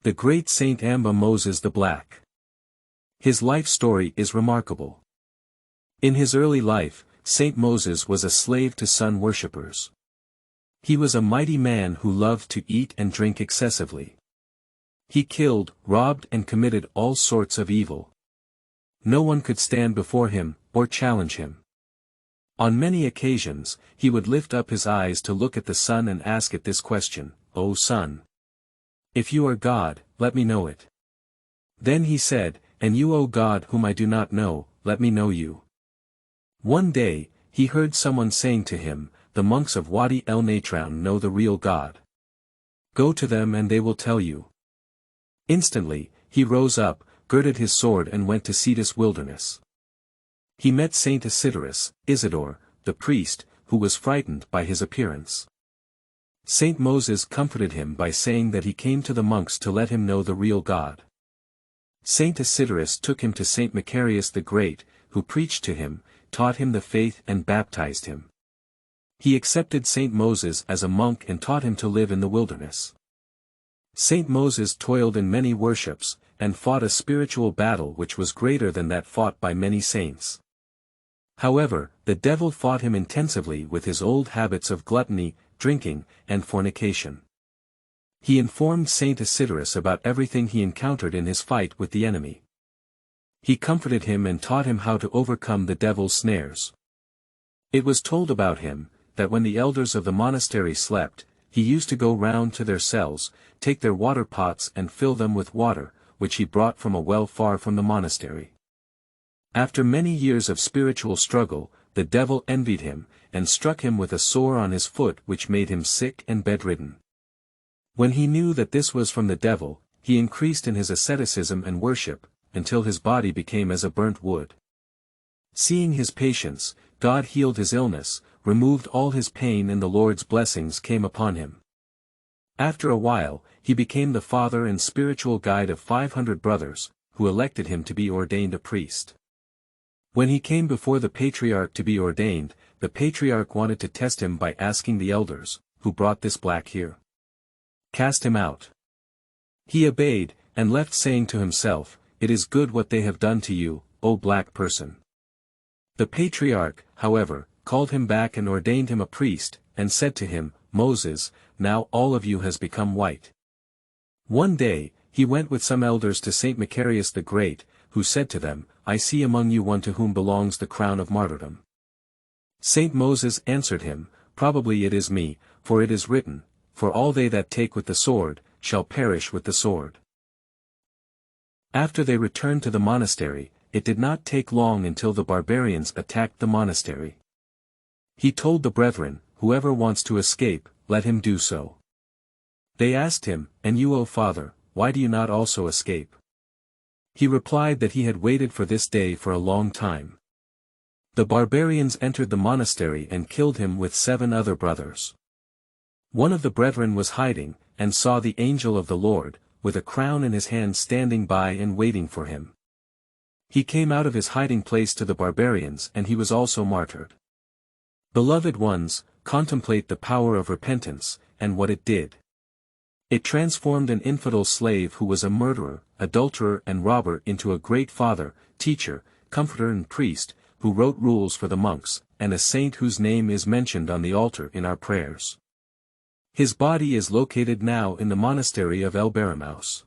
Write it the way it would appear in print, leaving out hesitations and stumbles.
The great Saint Abba Moses the Black. His life story is remarkable. In his early life, Saint Moses was a slave to sun worshippers. He was a mighty man who loved to eat and drink excessively. He killed, robbed and committed all sorts of evil. No one could stand before him, or challenge him. On many occasions, he would lift up his eyes to look at the sun and ask it this question, "O sun, if you are God, let me know it." Then he said, "And you, O God whom I do not know, let me know you." One day, he heard someone saying to him, "The monks of Wadi el Natraun know the real God. Go to them and they will tell you." Instantly, he rose up, girded his sword and went to Cetus wilderness. He met Saint Isidore, the priest, who was frightened by his appearance. Saint Moses comforted him by saying that he came to the monks to let him know the real God. Saint Isidore took him to Saint Macarius the Great, who preached to him, taught him the faith and baptized him. He accepted Saint Moses as a monk and taught him to live in the wilderness. Saint Moses toiled in many worships, and fought a spiritual battle which was greater than that fought by many saints. However, the devil fought him intensively with his old habits of gluttony, drinking, and fornication. He informed Saint Isidore about everything he encountered in his fight with the enemy. He comforted him and taught him how to overcome the devil's snares. It was told about him, that when the elders of the monastery slept, he used to go round to their cells, take their water pots and fill them with water, which he brought from a well far from the monastery. After many years of spiritual struggle, the devil envied him, and struck him with a sore on his foot which made him sick and bedridden. When he knew that this was from the devil, he increased in his asceticism and worship, until his body became as a burnt wood. Seeing his patience, God healed his illness, removed all his pain and the Lord's blessings came upon him. After a while, he became the father and spiritual guide of 500 brothers, who elected him to be ordained a priest. When he came before the patriarch to be ordained, the patriarch wanted to test him by asking the elders, "Who brought this black here? Cast him out." He obeyed, and left saying to himself, "It is good what they have done to you, O black person." The patriarch, however, called him back and ordained him a priest, and said to him, "Moses, now all of you has become white." One day, he went with some elders to Saint Macarius the Great, who said to them, "I see among you one to whom belongs the crown of martyrdom." Saint Moses answered him, "Probably it is me, for it is written, 'For all they that take with the sword, shall perish with the sword.'" After they returned to the monastery, it did not take long until the barbarians attacked the monastery. He told the brethren, "Whoever wants to escape, let him do so." They asked him, "And you, O Father, why do you not also escape?" He replied that he had waited for this day for a long time. The barbarians entered the monastery and killed him with 7 other brothers. One of the brethren was hiding, and saw the angel of the Lord, with a crown in his hand standing by and waiting for him. He came out of his hiding place to the barbarians and he was also martyred. Beloved ones, contemplate the power of repentance, and what it did. It transformed an infidel slave who was a murderer, adulterer and robber into a great father, teacher, comforter and priest, who wrote rules for the monks, and a saint whose name is mentioned on the altar in our prayers. His body is located now in the monastery of El Baramaus.